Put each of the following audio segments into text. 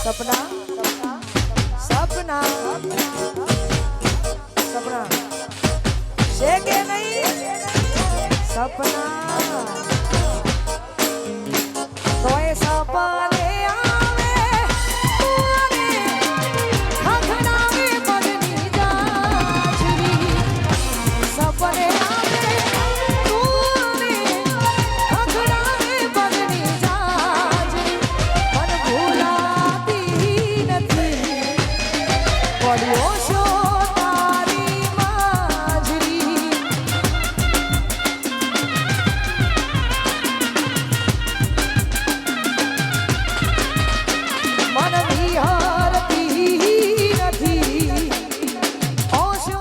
सपना सपना सपना से के नहीं सपना तो ये सपने आवे आवे खखड़ावे बदनी जाचरी सपने आवे तूने खखड़ावे बदनी जाचरी मन भूलाती નથી પડ્યો છો તારી માજરી मन विहारती નથી ઓશો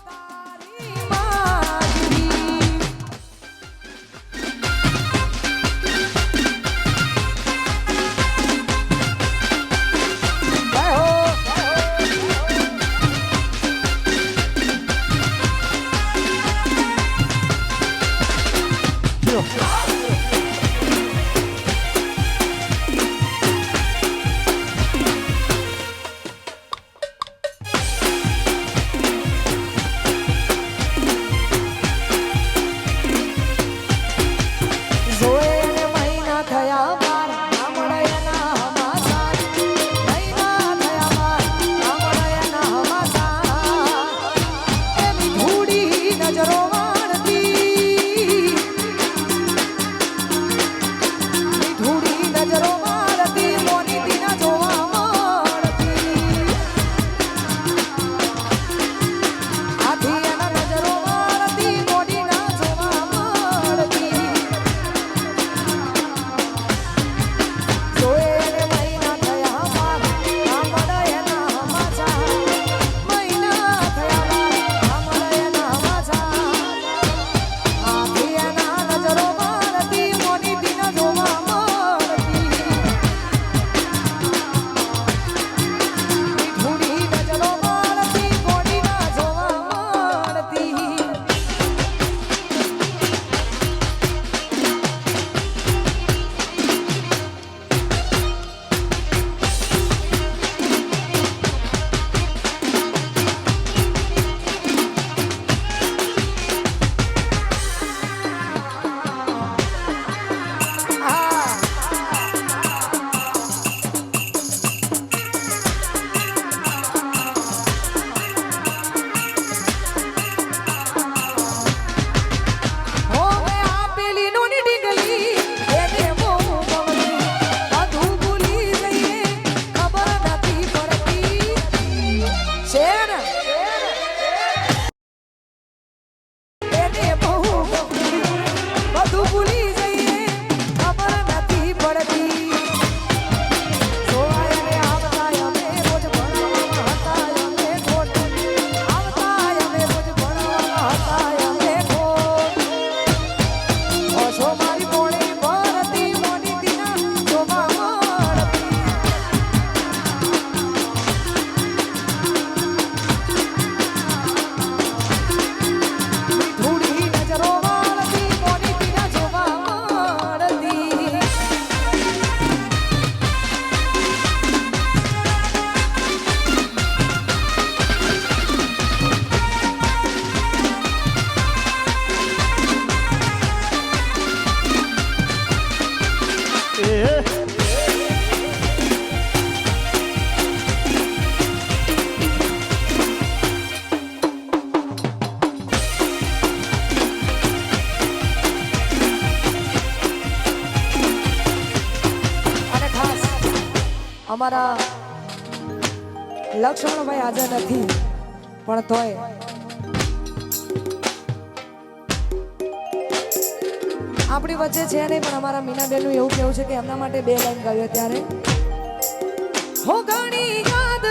તારી માજરી અમારા લક્ષ્મણભાઈ હાજર નથી પણ તોય આપણી વચ્ચે છે નહીં પણ અમારા મીનાબેનનું એવું કહેવું છે કે એમના માટે 2 લાઈન ગાયો ત્યારે હો ઘણી યાદ